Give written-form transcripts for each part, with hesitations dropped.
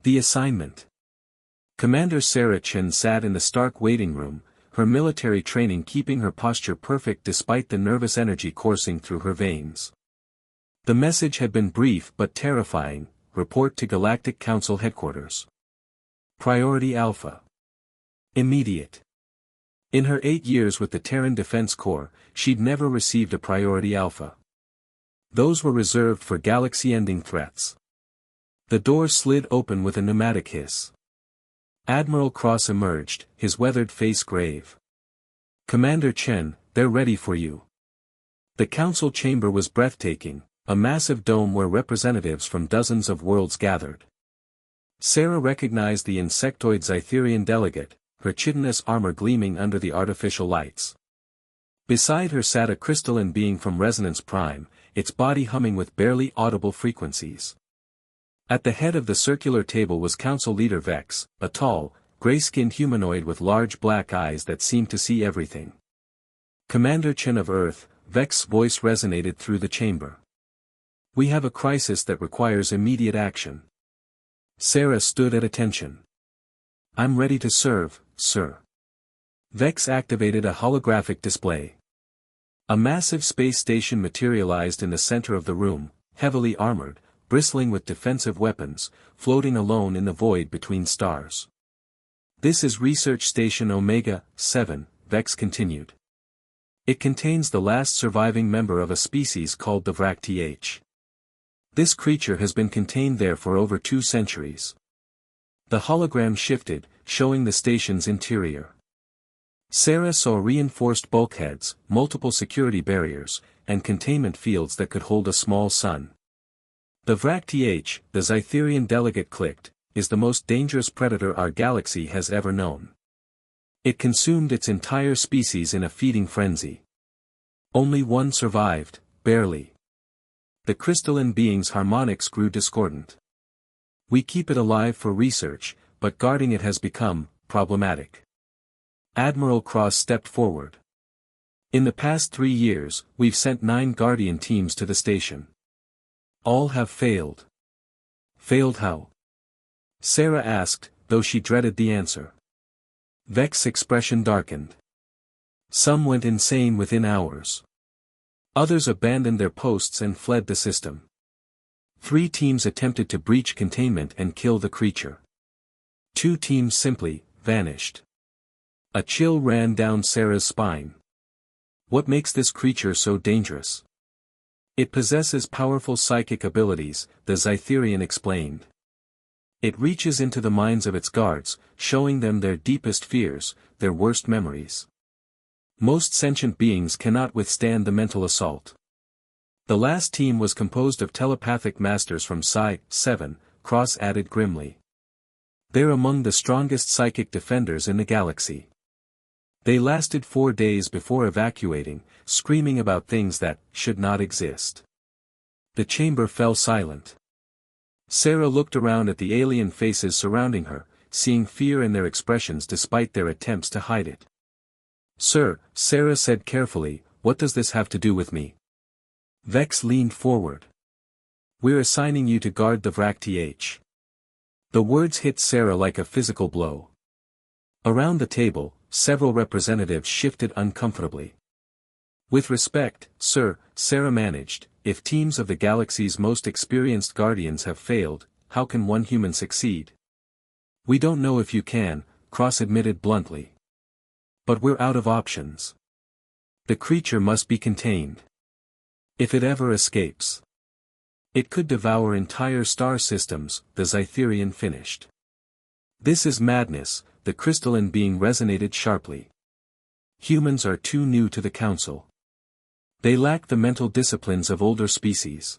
The assignment. Commander Sarah Chen sat in the stark waiting room, her military training keeping her posture perfect despite the nervous energy coursing through her veins. The message had been brief but terrifying: report to Galactic Council headquarters. Priority Alpha. Immediate. In her 8 years with the Terran Defense Corps, she'd never received a Priority Alpha. Those were reserved for galaxy-ending threats. The door slid open with a pneumatic hiss. Admiral Cross emerged, his weathered face grave. "Commander Chen, they're ready for you." The council chamber was breathtaking, a massive dome where representatives from dozens of worlds gathered. Sarah recognized the insectoid Zytherian delegate, her chitinous armor gleaming under the artificial lights. Beside her sat a crystalline being from Resonance Prime, its body humming with barely audible frequencies. At the head of the circular table was Council Leader Vex, a tall, gray-skinned humanoid with large black eyes that seemed to see everything. "Commander Chen of Earth," Vex's voice resonated through the chamber. "We have a crisis that requires immediate action." Sarah stood at attention. "I'm ready to serve, sir." Vex activated a holographic display. A massive space station materialized in the center of the room, heavily armored, bristling with defensive weapons, floating alone in the void between stars. "This is Research Station Omega-7, Vex continued. "It contains the last surviving member of a species called the Vrak-Th. This creature has been contained there for over 2 centuries. The hologram shifted, showing the station's interior. Sarah saw reinforced bulkheads, multiple security barriers, and containment fields that could hold a small sun. "The Vrak-Th, the Zytherian delegate clicked, is the most dangerous predator our galaxy has ever known. It consumed its entire species in a feeding frenzy. Only one survived, barely." The crystalline being's harmonics grew discordant. "We keep it alive for research, but guarding it has become problematic." Admiral Cross stepped forward. "In the past 3 years, we've sent 9 Guardian teams to the station. All have failed." "Failed how?" Sarah asked, though she dreaded the answer. Vex's expression darkened. "Some went insane within hours. Others abandoned their posts and fled the system. 3 teams attempted to breach containment and kill the creature. 2 teams simply vanished." A chill ran down Sarah's spine. "What makes this creature so dangerous?" "It possesses powerful psychic abilities," the Zytherian explained. "It reaches into the minds of its guards, showing them their deepest fears, their worst memories. Most sentient beings cannot withstand the mental assault." "The last team was composed of telepathic masters from SCI-7, Cross added grimly. "They're among the strongest psychic defenders in the galaxy. They lasted 4 days before evacuating, screaming about things that should not exist." The chamber fell silent. Sarah looked around at the alien faces surrounding her, seeing fear in their expressions despite their attempts to hide it. "Sir," Sarah said carefully, "what does this have to do with me?" Vex leaned forward. "We're assigning you to guard the Vrak-Th." The words hit Sarah like a physical blow. Around the table, several representatives shifted uncomfortably. "With respect, sir," Sarah managed, "if teams of the galaxy's most experienced guardians have failed, how can one human succeed?" "We don't know if you can," Cross admitted bluntly. "But we're out of options. The creature must be contained. If it ever escapes, it could devour entire star systems," the Zytherian finished. "This is madness," the crystalline being resonated sharply. "Humans are too new to the Council. They lack the mental disciplines of older species.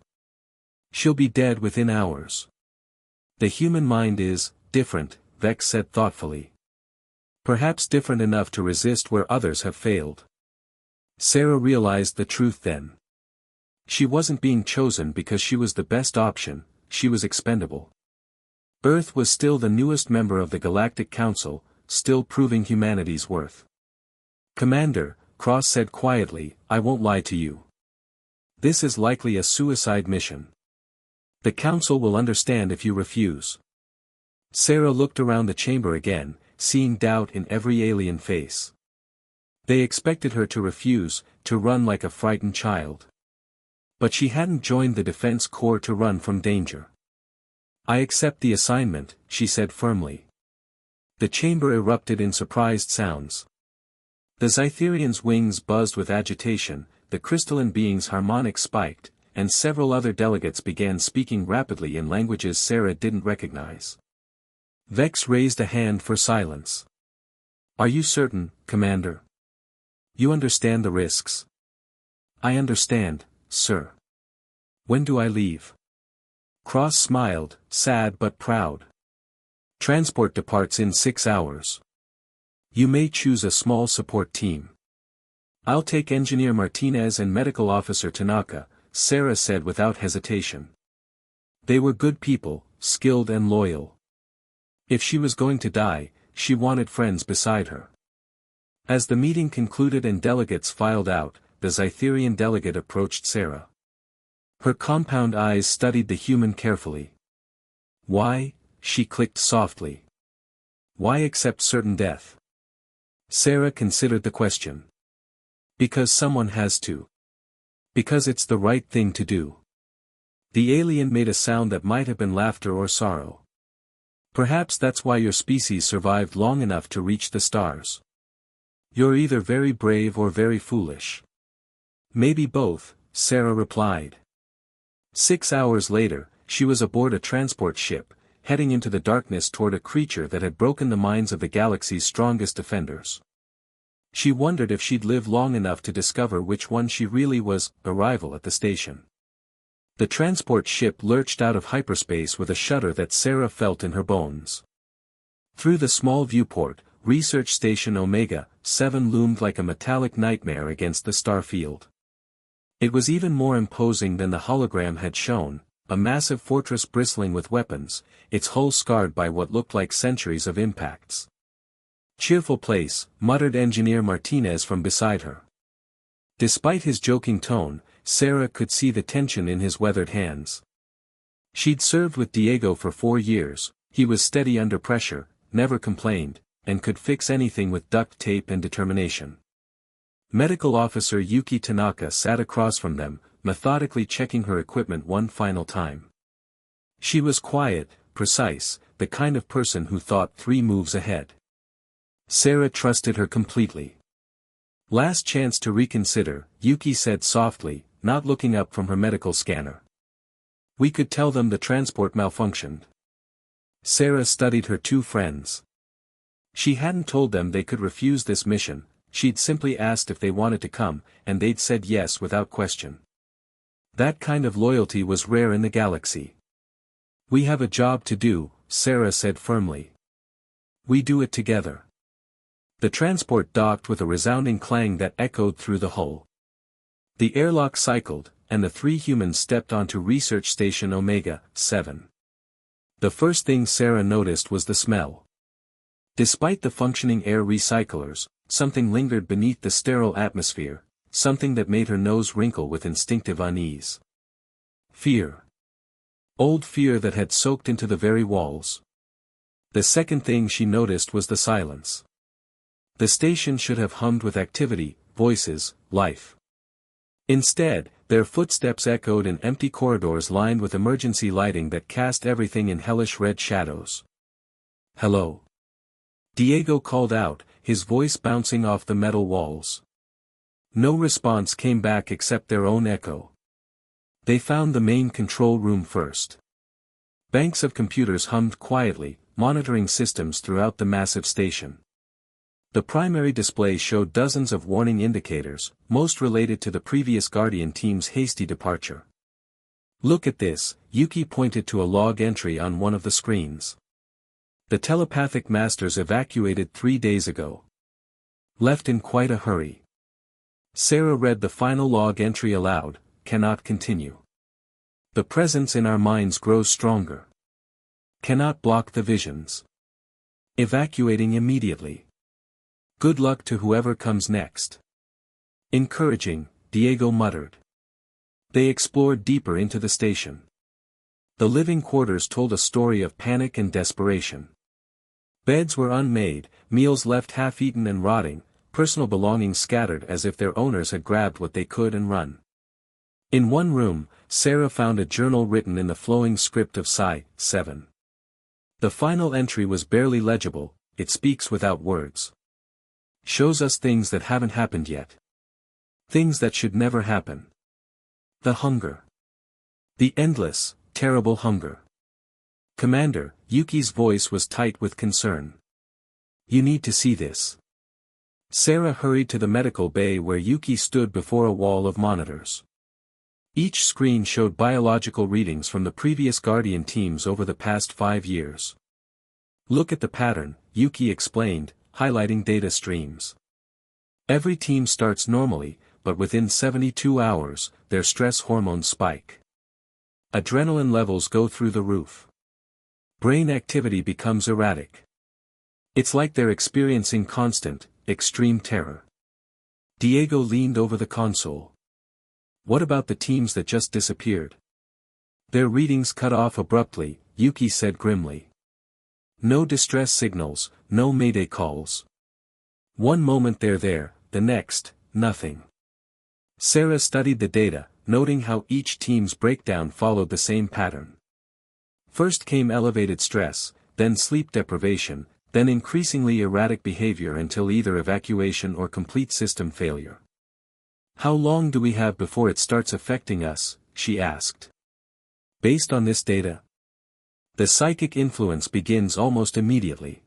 She'll be dead within hours." "The human mind is different," Vex said thoughtfully. "Perhaps different enough to resist where others have failed." Sarah realized the truth then. She wasn't being chosen because she was the best option, she was expendable. Earth was still the newest member of the Galactic Council, still proving humanity's worth. "Commander," Cross said quietly, "I won't lie to you. This is likely a suicide mission. The Council will understand if you refuse." Sarah looked around the chamber again, seeing doubt in every alien face. They expected her to refuse, to run like a frightened child. But she hadn't joined the Defense Corps to run from danger. "I accept the assignment," she said firmly. The chamber erupted in surprised sounds. The Zytherian's wings buzzed with agitation, the crystalline being's harmonics spiked, and several other delegates began speaking rapidly in languages Sarah didn't recognize. Vex raised a hand for silence. "Are you certain, Commander? You understand the risks?" "I understand, sir." "When do I leave?" Cross smiled, sad but proud. "Transport departs in 6 hours. You may choose a small support team." "I'll take Engineer Martinez and Medical Officer Tanaka," Sarah said without hesitation. They were good people, skilled and loyal. If she was going to die, she wanted friends beside her. As the meeting concluded and delegates filed out, the Zytherian delegate approached Sarah. Her compound eyes studied the human carefully. "Why?" she clicked softly. "Why accept certain death?" Sarah considered the question. "Because someone has to. Because it's the right thing to do." The alien made a sound that might have been laughter or sorrow. "Perhaps that's why your species survived long enough to reach the stars. You're either very brave or very foolish." "Maybe both," Sarah replied. 6 hours later, she was aboard a transport ship, heading into the darkness toward a creature that had broken the minds of the galaxy's strongest defenders. She wondered if she'd live long enough to discover which one she really was. Arrival at the station. The transport ship lurched out of hyperspace with a shudder that Sarah felt in her bones. Through the small viewport, Research Station Omega-7 loomed like a metallic nightmare against the star field. It was even more imposing than the hologram had shown, a massive fortress bristling with weapons, its hull scarred by what looked like centuries of impacts. "Cheerful place," muttered Engineer Martinez from beside her. Despite his joking tone, Sarah could see the tension in his weathered hands. She'd served with Diego for 4 years, he was steady under pressure, never complained, and could fix anything with duct tape and determination. Medical Officer Yuki Tanaka sat across from them, methodically checking her equipment one final time. She was quiet, precise, the kind of person who thought 3 moves ahead. Sarah trusted her completely. "Last chance to reconsider," Yuki said softly, not looking up from her medical scanner. "We could tell them the transport malfunctioned." Sarah studied her 2 friends. She hadn't told them they could refuse this mission, she'd simply asked if they wanted to come, and they'd said yes without question. That kind of loyalty was rare in the galaxy. "We have a job to do," Sarah said firmly. "We do it together." The transport docked with a resounding clang that echoed through the hull. The airlock cycled, and the 3 humans stepped onto Research Station Omega-7. The first thing Sarah noticed was the smell. Despite the functioning air recyclers, something lingered beneath the sterile atmosphere, something that made her nose wrinkle with instinctive unease. Fear. Old fear that had soaked into the very walls. The second thing she noticed was the silence. The station should have hummed with activity, voices, life. Instead, their footsteps echoed in empty corridors lined with emergency lighting that cast everything in hellish red shadows. "Hello?" Diego called out, his voice bouncing off the metal walls. No response came back except their own echo. They found the main control room first. Banks of computers hummed quietly, monitoring systems throughout the massive station. The primary display showed dozens of warning indicators, most related to the previous Guardian team's hasty departure. "Look at this," Yuki pointed to a log entry on one of the screens. "The telepathic masters evacuated 3 days ago. Left in quite a hurry." Sarah read the final log entry aloud, "Cannot continue. The presence in our minds grows stronger. Cannot block the visions. Evacuating immediately. Good luck to whoever comes next." "Encouraging," Diego muttered. They explored deeper into the station. The living quarters told a story of panic and desperation. Beds were unmade, meals left half-eaten and rotting, personal belongings scattered as if their owners had grabbed what they could and run. In one room, Sarah found a journal written in the flowing script of SCI-FI. The final entry was barely legible, it speaks without words. Shows us things that haven't happened yet. Things that should never happen. The hunger. The endless, terrible hunger. Commander, Yuki's voice was tight with concern. You need to see this. Sarah hurried to the medical bay where Yuki stood before a wall of monitors. Each screen showed biological readings from the previous Guardian teams over the past 5 years. Look at the pattern, Yuki explained, highlighting data streams. Every team starts normally, but within 72 hours, their stress hormones spike. Adrenaline levels go through the roof. Brain activity becomes erratic. It's like they're experiencing constant, extreme terror. Diego leaned over the console. What about the teams that just disappeared? Their readings cut off abruptly, Yuki said grimly. No distress signals, no mayday calls. One moment they're there, the next, nothing. Sarah studied the data, noting how each team's breakdown followed the same pattern. First came elevated stress, then sleep deprivation, then increasingly erratic behavior until either evacuation or complete system failure. How long do we have before it starts affecting us? She asked. Based on this data, the psychic influence begins almost immediately.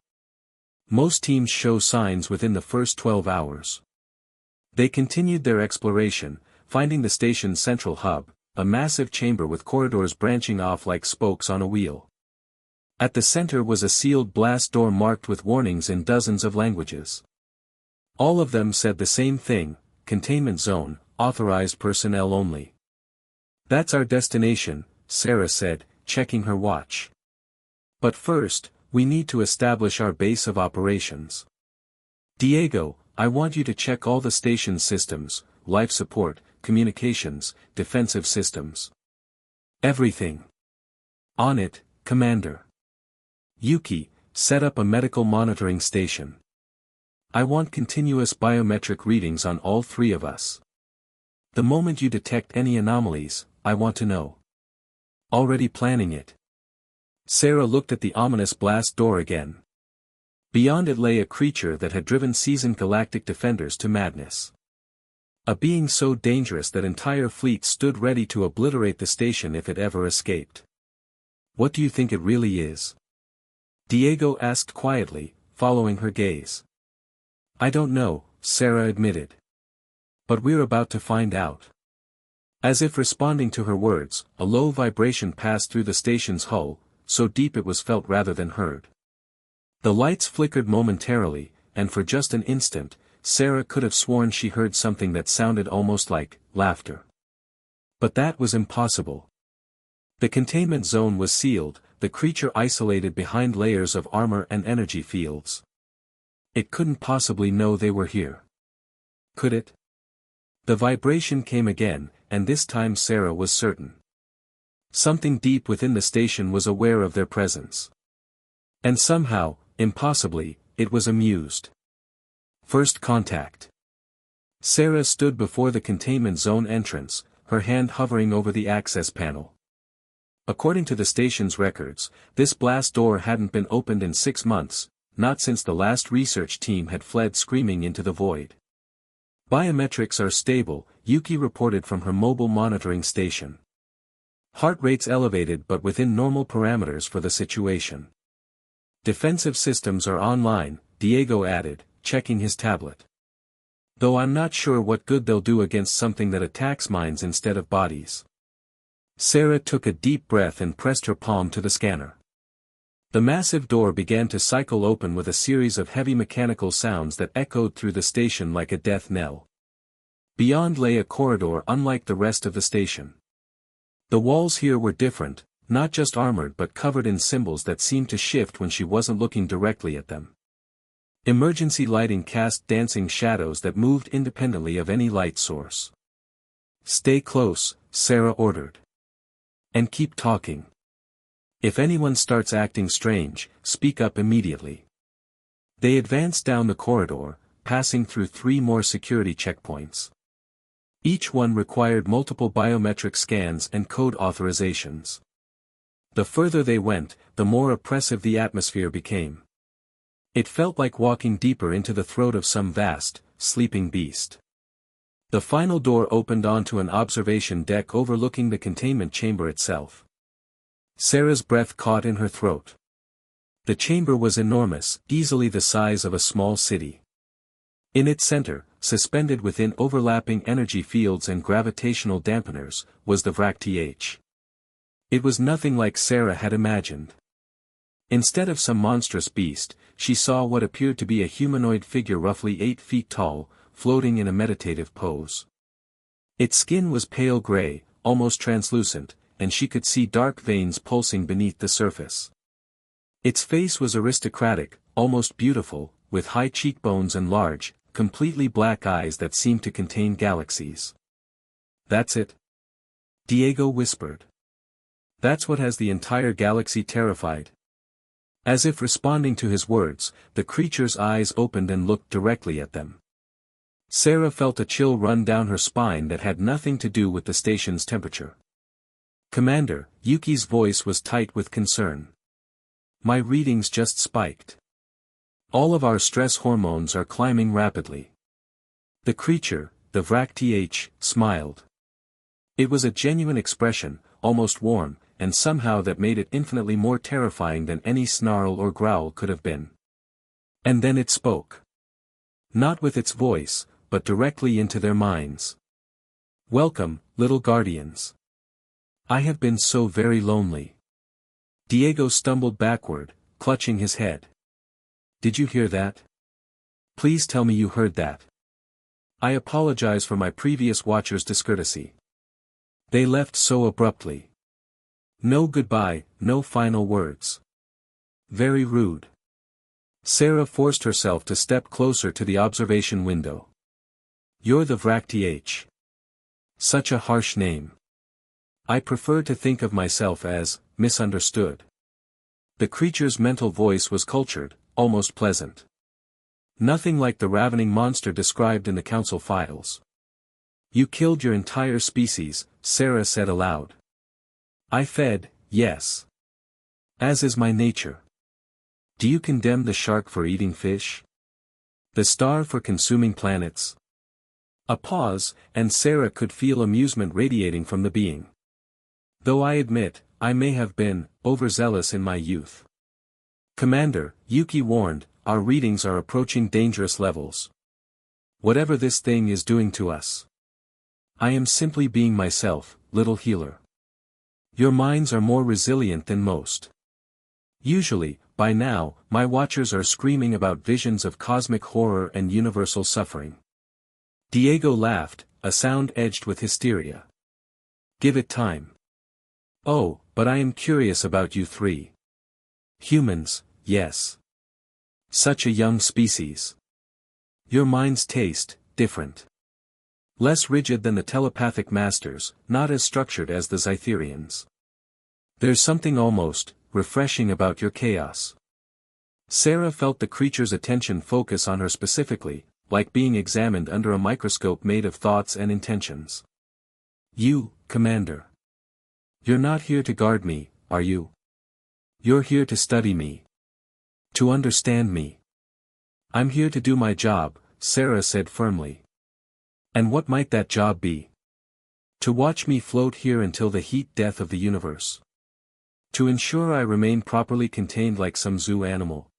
Most teams show signs within the first 12 hours. They continued their exploration, finding the station's central hub, a massive chamber with corridors branching off like spokes on a wheel. At the center was a sealed blast door marked with warnings in dozens of languages. All of them said the same thing: containment zone, authorized personnel only. That's our destination, Sarah said, checking her watch. But first, we need to establish our base of operations. Diego, I want you to check all the station's systems, life support, communications, defensive systems. Everything. On it, Commander. Yuki, set up a medical monitoring station. I want continuous biometric readings on all 3 of us. The moment you detect any anomalies, I want to know. Already planning it. Sarah looked at the ominous blast door again. Beyond it lay a creature that had driven seasoned galactic defenders to madness. A being so dangerous that entire fleets stood ready to obliterate the station if it ever escaped. What do you think it really is? Diego asked quietly, following her gaze. I don't know, Sarah admitted. But we're about to find out. As if responding to her words, a low vibration passed through the station's hull, so deep it was felt rather than heard. The lights flickered momentarily, and for just an instant, Sarah could have sworn she heard something that sounded almost like laughter. But that was impossible. The containment zone was sealed, the creature isolated behind layers of armor and energy fields. It couldn't possibly know they were here. Could it? The vibration came again, and this time Sarah was certain. Something deep within the station was aware of their presence. And somehow, impossibly, it was amused. First contact. Sarah stood before the containment zone entrance, her hand hovering over the access panel. According to the station's records, this blast door hadn't been opened in 6 months, not since the last research team had fled screaming into the void. Biometrics are stable, Yuki reported from her mobile monitoring station. Heart rates elevated but within normal parameters for the situation. Defensive systems are online, Diego added, checking his tablet. Though I'm not sure what good they'll do against something that attacks minds instead of bodies. Sarah took a deep breath and pressed her palm to the scanner. The massive door began to cycle open with a series of heavy mechanical sounds that echoed through the station like a death knell. Beyond lay a corridor unlike the rest of the station. The walls here were different, not just armored but covered in symbols that seemed to shift when she wasn't looking directly at them. Emergency lighting cast dancing shadows that moved independently of any light source. Stay close, Sarah ordered. And keep talking. If anyone starts acting strange, speak up immediately. They advanced down the corridor, passing through 3 more security checkpoints. Each one required multiple biometric scans and code authorizations. The further they went, the more oppressive the atmosphere became. It felt like walking deeper into the throat of some vast, sleeping beast. The final door opened onto an observation deck overlooking the containment chamber itself. Sarah's breath caught in her throat. The chamber was enormous, easily the size of a small city. In its center, suspended within overlapping energy fields and gravitational dampeners, was the Vrak-TH. It was nothing like Sarah had imagined. Instead of some monstrous beast, she saw what appeared to be a humanoid figure roughly 8 feet tall, floating in a meditative pose. Its skin was pale gray, almost translucent, and she could see dark veins pulsing beneath the surface. Its face was aristocratic, almost beautiful, with high cheekbones and large, completely black eyes that seemed to contain galaxies. "That's it?" Diego whispered. "That's what has the entire galaxy terrified." As if responding to his words, the creature's eyes opened and looked directly at them. Sarah felt a chill run down her spine that had nothing to do with the station's temperature. "Commander," Yuki's voice was tight with concern. "My readings just spiked. All of our stress hormones are climbing rapidly." The creature, the Vrak-TH, smiled. It was a genuine expression, almost warm, and somehow that made it infinitely more terrifying than any snarl or growl could have been. And then it spoke. Not with its voice, but directly into their minds. "Welcome, little guardians. I have been so very lonely." Diego stumbled backward, clutching his head. "Did you hear that? Please tell me you heard that. I apologize for my previous watcher's discourtesy. They left so abruptly. No goodbye, no final words. Very rude." Sarah forced herself to step closer to the observation window. "You're the Vrak-TH. Such a harsh name. I prefer to think of myself as, misunderstood." The creature's mental voice was cultured, almost pleasant. Nothing like the ravening monster described in the council files. "You killed your entire species," Sarah said aloud. "I fed, yes. As is my nature. Do you condemn the shark for eating fish? The star for consuming planets?" A pause, and Sarah could feel amusement radiating from the being. "Though I admit, I may have been overzealous in my youth. Commander," Yuki warned, "our readings are approaching dangerous levels. Whatever this thing is doing to us. I am simply being myself, little healer. Your minds are more resilient than most. Usually, by now, my watchers are screaming about visions of cosmic horror and universal suffering." Diego laughed, a sound edged with hysteria. "Give it time. Oh, but I am curious about you 3. Humans, yes. Such a young species. Your minds taste different. Less rigid than the telepathic masters, not as structured as the Zytherians. There's something almost refreshing about your chaos." Sarah felt the creature's attention focus on her specifically, like being examined under a microscope made of thoughts and intentions. "You, Commander. You're not here to guard me, are you? You're here to study me. To understand me." "I'm here to do my job," Sarah said firmly. "And what might that job be?" "To watch me float here until the heat death of the universe. To ensure I remain properly contained like some zoo animal."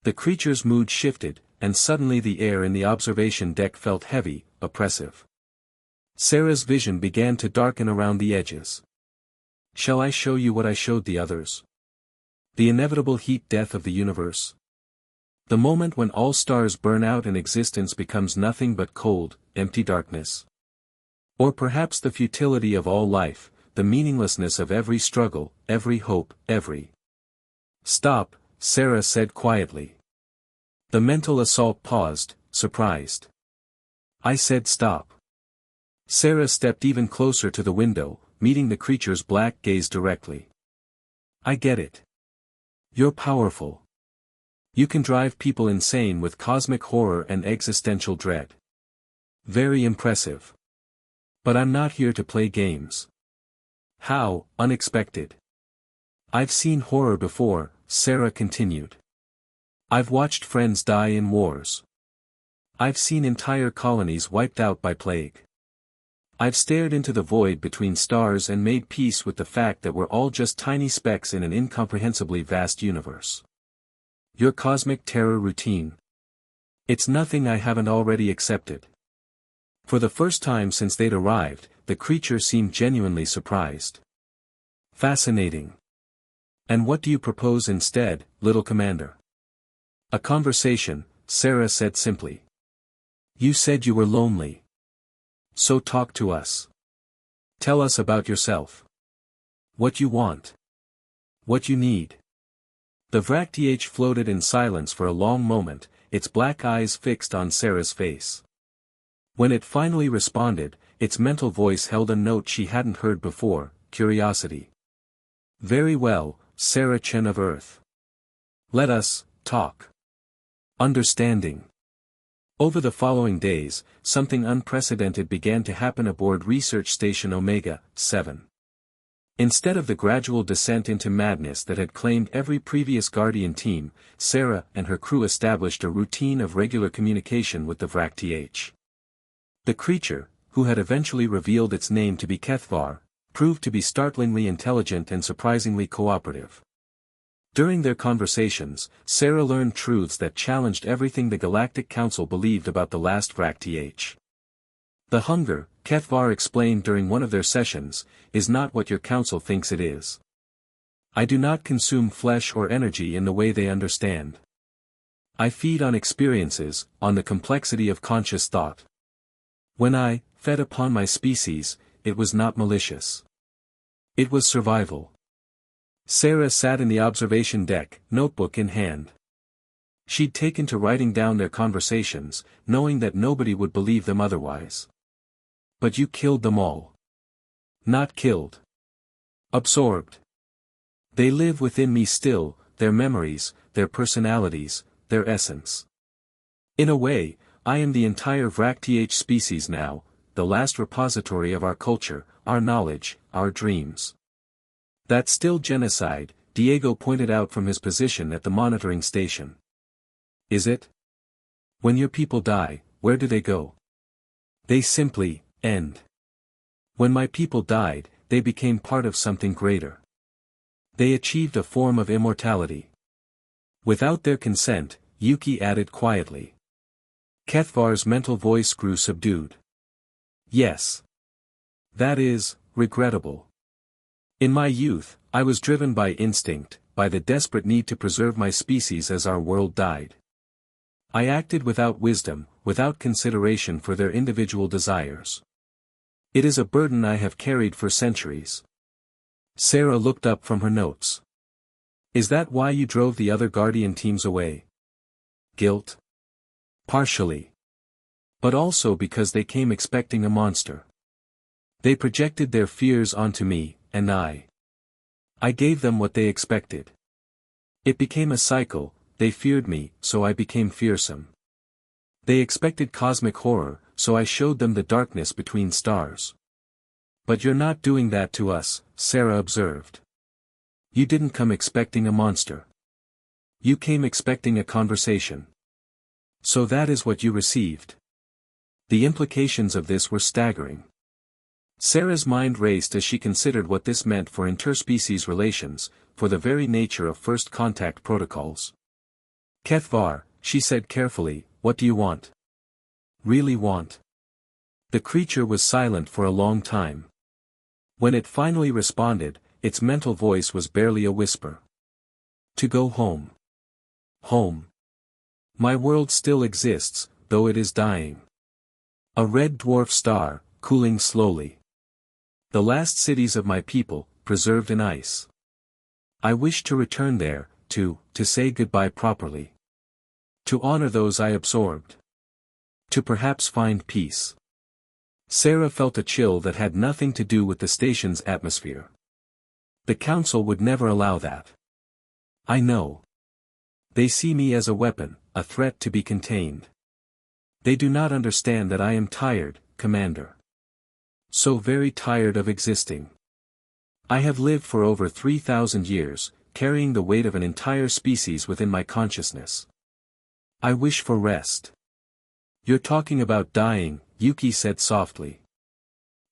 The creature's mood shifted, and suddenly the air in the observation deck felt heavy, oppressive. Sarah's vision began to darken around the edges. "Shall I show you what I showed the others? The inevitable heat death of the universe. The moment when all stars burn out and existence becomes nothing but cold, empty darkness. Or perhaps the futility of all life, the meaninglessness of every struggle, every hope, every—" "Stop," Sarah said quietly. The mental assault paused, surprised. "I said stop." Sarah stepped even closer to the window, meeting the creature's black gaze directly. I get it. You're powerful. You can drive people insane with cosmic horror and existential dread. Very impressive. But I'm not here to play games. How unexpected. I've seen horror before, Sarah continued. I've watched friends die in wars. I've seen entire colonies wiped out by plague. I've stared into the void between stars and made peace with the fact that we're all just tiny specks in an incomprehensibly vast universe. Your cosmic terror routine. It's nothing I haven't already accepted. For the first time since they'd arrived, the creature seemed genuinely surprised. Fascinating. And what do you propose instead, little commander? A conversation, Sarah said simply. You said you were lonely. So talk to us. Tell us about yourself. What you want. What you need. The Vrakth floated in silence for a long moment, its black eyes fixed on Sarah's face. When it finally responded, its mental voice held a note she hadn't heard before, curiosity. Very well, Sarah Chen of Earth. Let us talk. Understanding. Over the following days, something unprecedented began to happen aboard Research Station Omega-7. Instead of the gradual descent into madness that had claimed every previous Guardian team, Sarah and her crew established a routine of regular communication with the Vrakth. The creature, who had eventually revealed its name to be Kethvar, proved to be startlingly intelligent and surprisingly cooperative. During their conversations, Sarah learned truths that challenged everything the Galactic Council believed about the last Vrakth. The hunger, Kethvar explained during one of their sessions, is not what your council thinks it is. I do not consume flesh or energy in the way they understand. I feed on experiences, on the complexity of conscious thought. When I fed upon my species, it was not malicious. It was survival. Sarah sat in the observation deck, notebook in hand. She'd taken to writing down their conversations, knowing that nobody would believe them otherwise. But you killed them all. Not killed. Absorbed. They live within me still, their memories, their personalities, their essence. In a way, I am the entire Vrakth species now, the last repository of our culture, our knowledge, our dreams. That's still genocide, Diego pointed out from his position at the monitoring station. Is it? When your people die, where do they go? They simply end. When my people died, they became part of something greater. They achieved a form of immortality. Without their consent, Yuki added quietly. Kethvar's mental voice grew subdued. Yes. That is, regrettable. In my youth, I was driven by instinct, by the desperate need to preserve my species as our world died. I acted without wisdom, without consideration for their individual desires. It is a burden I have carried for centuries. Sarah looked up from her notes. Is that why you drove the other Guardian teams away? Guilt? Partially. But also because they came expecting a monster. They projected their fears onto me, and I gave them what they expected. It became a cycle, they feared me, so I became fearsome. They expected cosmic horror, so I showed them the darkness between stars. But you're not doing that to us, Sarah observed. You didn't come expecting a monster. You came expecting a conversation. So that is what you received. The implications of this were staggering. Sarah's mind raced as she considered what this meant for interspecies relations, for the very nature of first contact protocols. Kethvar, she said carefully, what do you want? Really want? The creature was silent for a long time. When it finally responded, its mental voice was barely a whisper. To go home. Home. My world still exists, though it is dying. A red dwarf star, cooling slowly. The last cities of my people, preserved in ice. I wish to return there, to say goodbye properly. To honor those I absorbed. To perhaps find peace. Sarah felt a chill that had nothing to do with the station's atmosphere. The Council would never allow that. I know. They see me as a weapon, a threat to be contained. They do not understand that I am tired, Commander. So very tired of existing. I have lived for over 3,000 years, carrying the weight of an entire species within my consciousness. I wish for rest. You're talking about dying, Yuki said softly.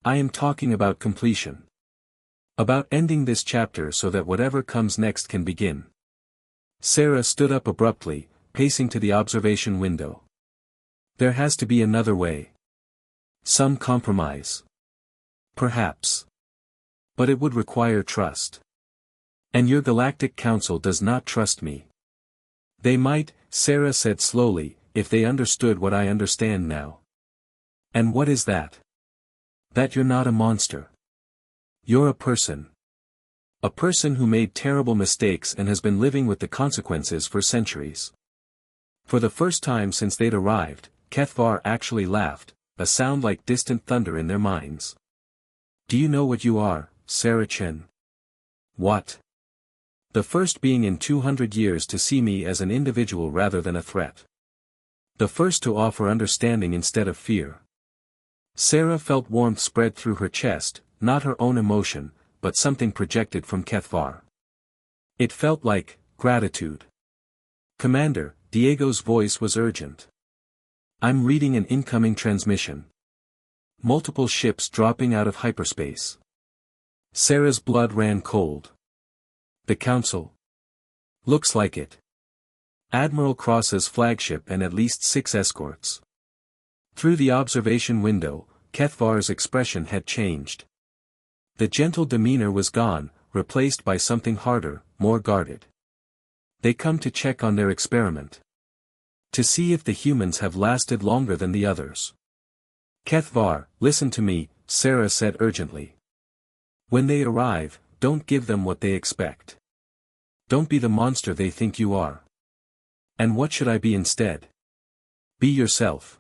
I am talking about completion. About ending this chapter so that whatever comes next can begin. Sarah stood up abruptly, pacing to the observation window. There has to be another way. Some compromise. Perhaps. But it would require trust. And your Galactic Council does not trust me. They might, Sarah said slowly, if they understood what I understand now. And what is that? That you're not a monster. You're a person. A person who made terrible mistakes and has been living with the consequences for centuries. For the first time since they'd arrived, Kethvar actually laughed, a sound like distant thunder in their minds. Do you know what you are, Sarah Chen? What? The first being in 200 years to see me as an individual rather than a threat. The first to offer understanding instead of fear. Sarah felt warmth spread through her chest, not her own emotion, but something projected from Kethvar. It felt like gratitude. Commander, Diego's voice was urgent. I'm reading an incoming transmission. Multiple ships dropping out of hyperspace. Sarah's blood ran cold. The Council? Looks like it. Admiral Cross's flagship and at least 6 escorts. Through the observation window, Kethvar's expression had changed. The gentle demeanor was gone, replaced by something harder, more guarded. They come to check on their experiment. To see if the humans have lasted longer than the others. Kethvar, listen to me, Sarah said urgently. When they arrive, don't give them what they expect. Don't be the monster they think you are. And what should I be instead? Be yourself.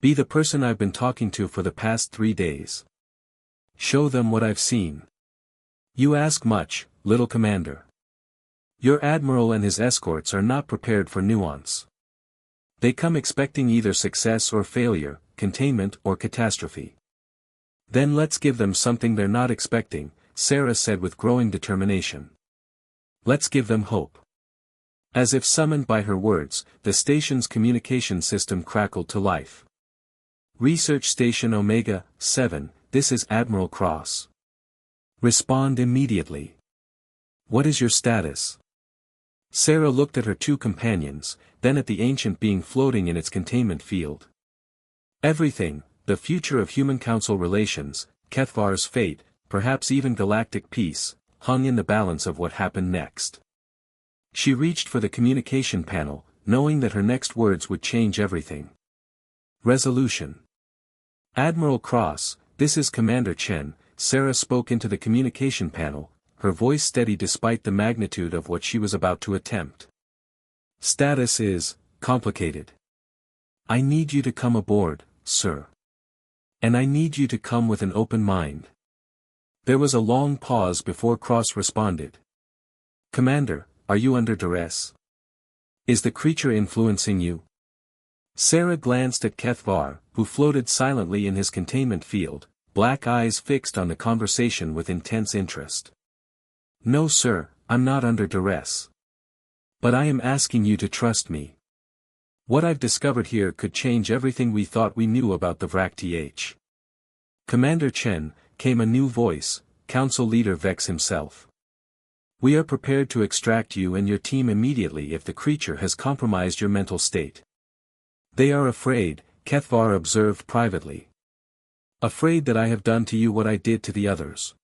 Be the person I've been talking to for the past 3 days. Show them what I've seen. You ask much, little commander. Your admiral and his escorts are not prepared for nuance. They come expecting either success or failure, containment or catastrophe. Then let's give them something they're not expecting, Sarah said with growing determination. Let's give them hope. As if summoned by her words, the station's communication system crackled to life. Research Station Omega 7, this is Admiral Cross. Respond immediately. What is your status? Sarah looked at her 2 companions, then at the ancient being floating in its containment field. Everything, the future of human council relations, Kethvar's fate, perhaps even galactic peace, hung in the balance of what happened next. She reached for the communication panel, knowing that her next words would change everything. Resolution. Admiral Cross, this is Commander Chen, Sarah spoke into the communication panel, her voice steady despite the magnitude of what she was about to attempt. Status is complicated. I need you to come aboard, sir. And I need you to come with an open mind. There was a long pause before Cross responded. Commander, are you under duress? Is the creature influencing you? Sarah glanced at Kethvar, who floated silently in his containment field, black eyes fixed on the conversation with intense interest. No sir, I'm not under duress. But I am asking you to trust me. What I've discovered here could change everything we thought we knew about the Vrak-Th. Commander Chen, came a new voice, Council Leader Vex himself. We are prepared to extract you and your team immediately if the creature has compromised your mental state. They are afraid, Kethvar observed privately. Afraid that I have done to you what I did to the others.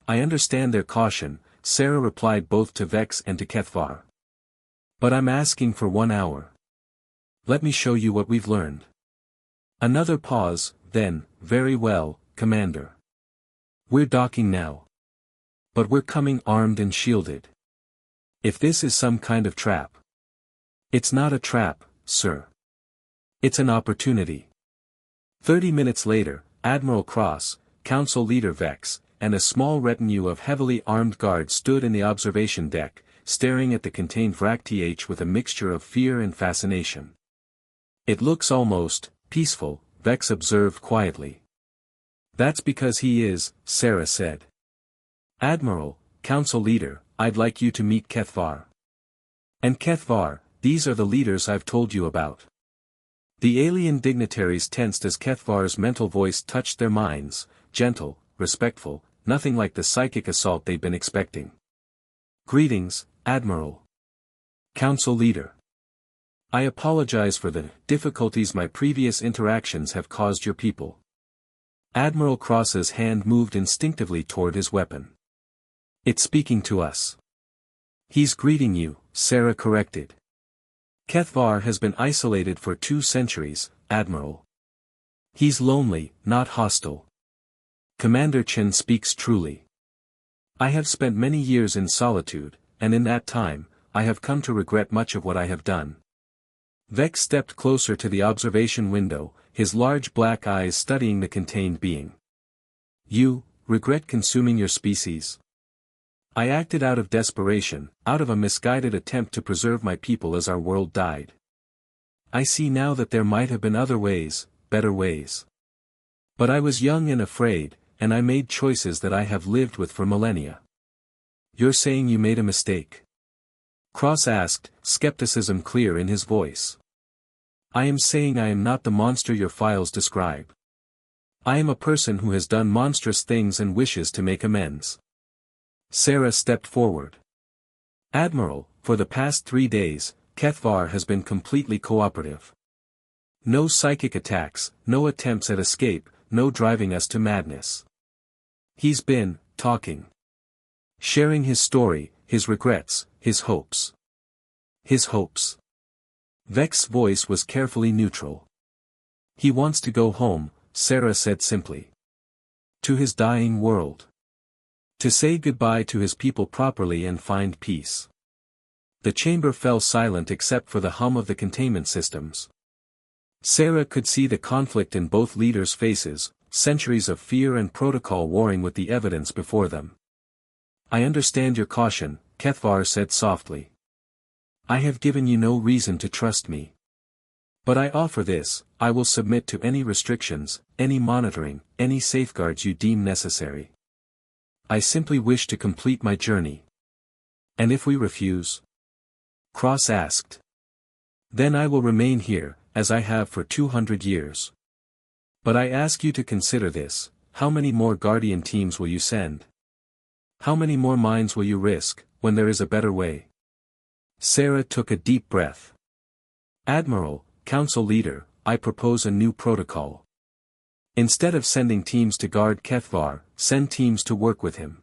I understand their caution, Sarah replied both to Vex and to Kethvar. But I'm asking for 1 hour. Let me show you what we've learned. Another pause, then, very well, Commander. We're docking now. But we're coming armed and shielded. If this is some kind of trap. It's not a trap, sir. It's an opportunity. 30 minutes later, Admiral Cross, Council Leader Vex, and a small retinue of heavily armed guards stood in the observation deck, staring at the contained wrack with a mixture of fear and fascination. "It looks almost peaceful," Vex observed quietly. "That's because he is," Sarah said. "Admiral, Council Leader, I'd like you to meet Kethvar." "And Kethvar, these are the leaders I've told you about." The alien dignitaries tensed as Kethvar's mental voice touched their minds, gentle, respectful, nothing like the psychic assault they'd been expecting. "Greetings, Admiral. Council Leader. I apologize for the difficulties my previous interactions have caused your people." Admiral Cross's hand moved instinctively toward his weapon. "It's speaking to us." "He's greeting you," Sarah corrected. "Kethvar has been isolated for 2 centuries, Admiral. He's lonely, not hostile. Commander Chen speaks truly. I have spent many years in solitude, and in that time, I have come to regret much of what I have done." Vex stepped closer to the observation window, his large black eyes studying the contained being. "You regret consuming your species?" "I acted out of desperation, out of a misguided attempt to preserve my people as our world died. I see now that there might have been other ways, better ways. But I was young and afraid, and I made choices that I have lived with for millennia." "You're saying you made a mistake?" Cross asked, skepticism clear in his voice. "I am saying I am not the monster your files describe. I am a person who has done monstrous things and wishes to make amends." Sarah stepped forward. "Admiral, for the past 3 days, Kethvar has been completely cooperative. No psychic attacks, no attempts at escape, no driving us to madness. He's been talking. Sharing his story, his regrets, his hopes." "His hopes?" Vex's voice was carefully neutral. "He wants to go home," Sarah said simply. "To his dying world. To say goodbye to his people properly and find peace." The chamber fell silent except for the hum of the containment systems. Sarah could see the conflict in both leaders' faces, centuries of fear and protocol warring with the evidence before them. "I understand your caution," Kethvar said softly. "I have given you no reason to trust me. But I offer this: I will submit to any restrictions, any monitoring, any safeguards you deem necessary. I simply wish to complete my journey." "And if we refuse?" Cross asked. "Then I will remain here, as I have for 200 years. But I ask you to consider this: how many more Guardian teams will you send? How many more minds will you risk, when there is a better way?" Sarah took a deep breath. "Admiral, Council Leader, I propose a new protocol. Instead of sending teams to guard Kethvar, send teams to work with him.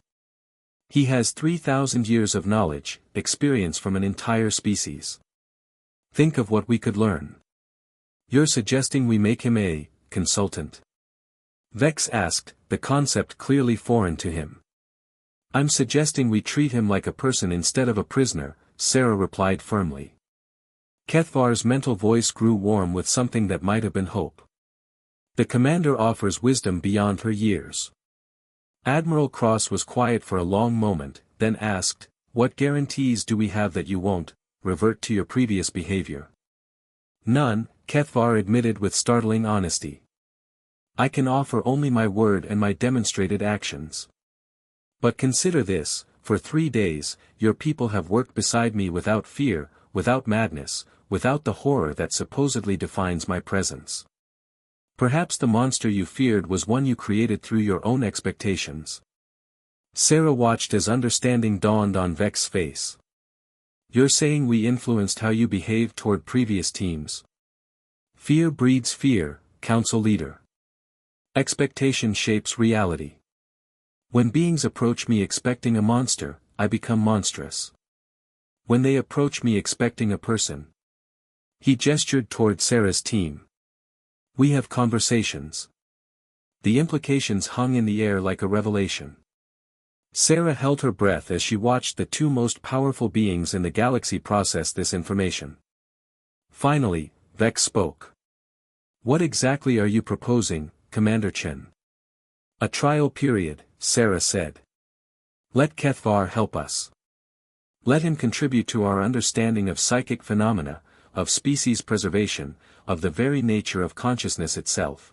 He has 3,000 years of knowledge, experience from an entire species. Think of what we could learn." "You're suggesting we make him a consultant?" Vex asked, the concept clearly foreign to him. "I'm suggesting we treat him like a person instead of a prisoner," Sarah replied firmly. Kethvar's mental voice grew warm with something that might have been hope. "The commander offers wisdom beyond her years." Admiral Cross was quiet for a long moment, then asked, "What guarantees do we have that you won't revert to your previous behavior?" "None," Kethvar admitted with startling honesty. "I can offer only my word and my demonstrated actions. But consider this: for 3 days, your people have worked beside me without fear, without madness, without the horror that supposedly defines my presence. Perhaps the monster you feared was one you created through your own expectations." Sarah watched as understanding dawned on Vex's face. "You're saying we influenced how you behaved toward previous teams?" "Fear breeds fear, Council Leader. Expectation shapes reality. When beings approach me expecting a monster, I become monstrous. When they approach me expecting a person." He gestured toward Sarah's team. "We have conversations." The implications hung in the air like a revelation. Sarah held her breath as she watched the 2 most powerful beings in the galaxy process this information. Finally, Vex spoke. "What exactly are you proposing, Commander Chen?" "A trial period," Sarah said. Let Kethvar help us. Let him contribute to our understanding of psychic phenomena, of species preservation, of the very nature of consciousness itself.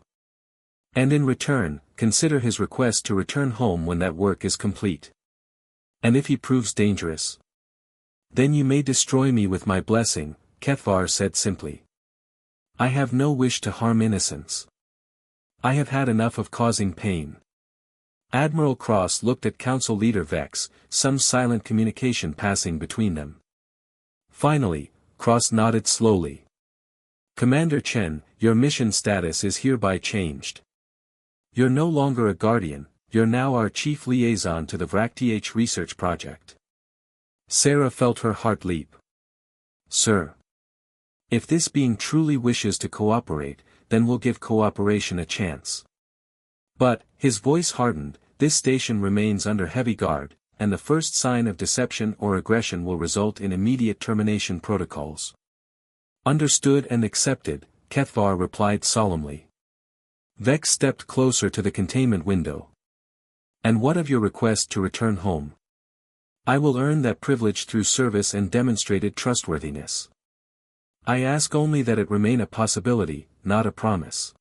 And in return, consider his request to return home when that work is complete. And if he proves dangerous? Then you may destroy me with my blessing, Kethvar said simply. I have no wish to harm innocents. I have had enough of causing pain. Admiral Cross looked at Council Leader Vex, some silent communication passing between them. Finally, Cross nodded slowly. Commander Chen, your mission status is hereby changed. You're no longer a guardian, you're now our chief liaison to the Vrakth research project. Sarah felt her heart leap. Sir. If this being truly wishes to cooperate, then we'll give cooperation a chance. But, his voice hardened, this station remains under heavy guard, and the first sign of deception or aggression will result in immediate termination protocols. Understood and accepted, Kethvar replied solemnly. Vex stepped closer to the containment window. And what of your request to return home? I will earn that privilege through service and demonstrated trustworthiness. I ask only that it remain a possibility, not a promise.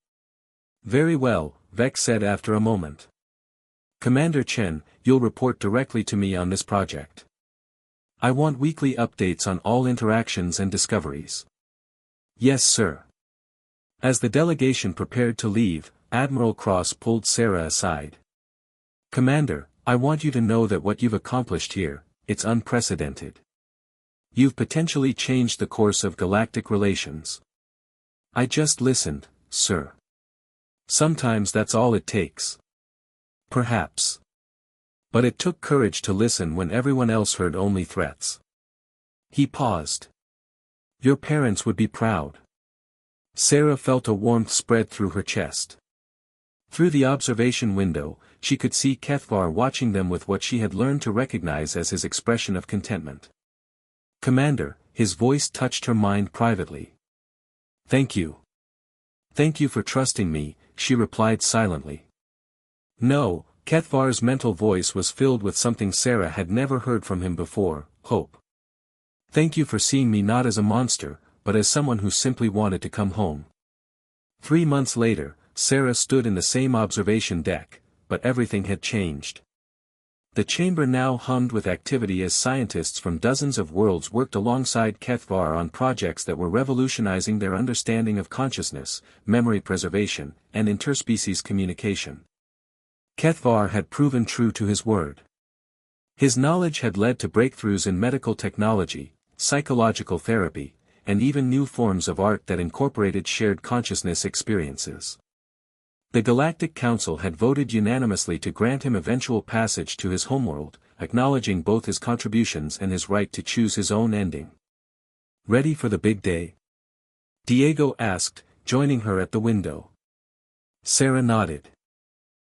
Very well, Vex said after a moment. Commander Chen, you'll report directly to me on this project. I want weekly updates on all interactions and discoveries. Yes, sir. As the delegation prepared to leave, Admiral Cross pulled Sarah aside. Commander, I want you to know that what you've accomplished here, it's unprecedented. You've potentially changed the course of galactic relations. I just listened, sir. Sometimes that's all it takes. Perhaps. But it took courage to listen when everyone else heard only threats. He paused. Your parents would be proud. Sarah felt a warmth spread through her chest. Through the observation window, she could see Kethvar watching them with what she had learned to recognize as his expression of contentment. Commander, his voice touched her mind privately. Thank you. Thank you for trusting me, she replied silently. No, Kethvar's mental voice was filled with something Sarah had never heard from him before, hope. Thank you for seeing me not as a monster, but as someone who simply wanted to come home. 3 months later, Sarah stood in the same observation deck, but everything had changed. The chamber now hummed with activity as scientists from dozens of worlds worked alongside Kethvar on projects that were revolutionizing their understanding of consciousness, memory preservation, and interspecies communication. Kethvar had proven true to his word. His knowledge had led to breakthroughs in medical technology, psychological therapy, and even new forms of art that incorporated shared consciousness experiences. The Galactic Council had voted unanimously to grant him eventual passage to his homeworld, acknowledging both his contributions and his right to choose his own ending. Ready for the big day? Diego asked, joining her at the window. Sarah nodded.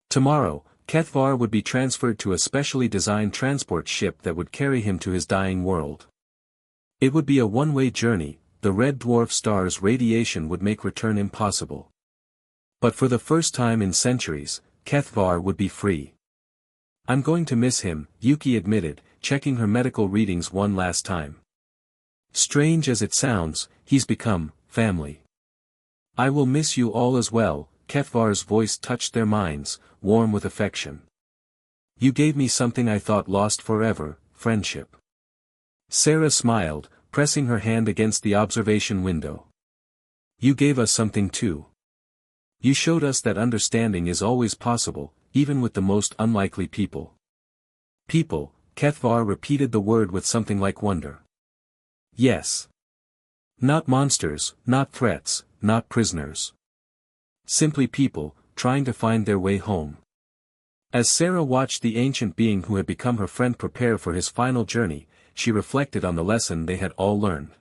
Tomorrow, Kethvar would be transferred to a specially designed transport ship that would carry him to his dying world. It would be a one-way journey, the red dwarf star's radiation would make return impossible. But for the first time in centuries, Kethvar would be free. I'm going to miss him, Yuki admitted, checking her medical readings one last time. Strange as it sounds, he's become family. I will miss you all as well, Kethvar's voice touched their minds, warm with affection. You gave me something I thought lost forever, friendship. Sarah smiled, pressing her hand against the observation window. You gave us something too. You showed us that understanding is always possible, even with the most unlikely people. People, Kethvar repeated the word with something like wonder. Yes. Not monsters, not threats, not prisoners. Simply people, trying to find their way home. As Sarah watched the ancient being who had become her friend prepare for his final journey, she reflected on the lesson they had all learned.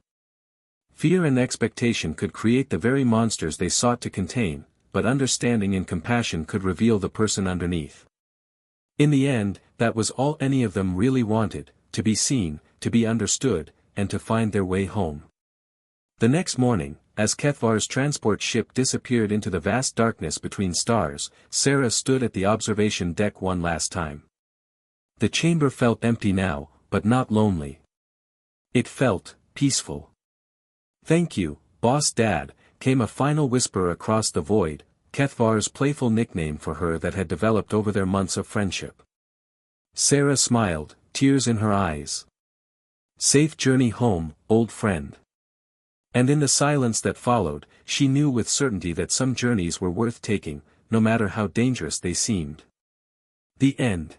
Fear and expectation could create the very monsters they sought to contain, but understanding and compassion could reveal the person underneath. In the end, that was all any of them really wanted, to be seen, to be understood, and to find their way home. The next morning, as Kethvar's transport ship disappeared into the vast darkness between stars, Sarah stood at the observation deck one last time. The chamber felt empty now, but not lonely. It felt peaceful. "Thank you, Boss Dad," came a final whisper across the void, Kethvar's playful nickname for her that had developed over their months of friendship. Sarah smiled, tears in her eyes. "Safe journey home, old friend." And in the silence that followed, she knew with certainty that some journeys were worth taking, no matter how dangerous they seemed. The end.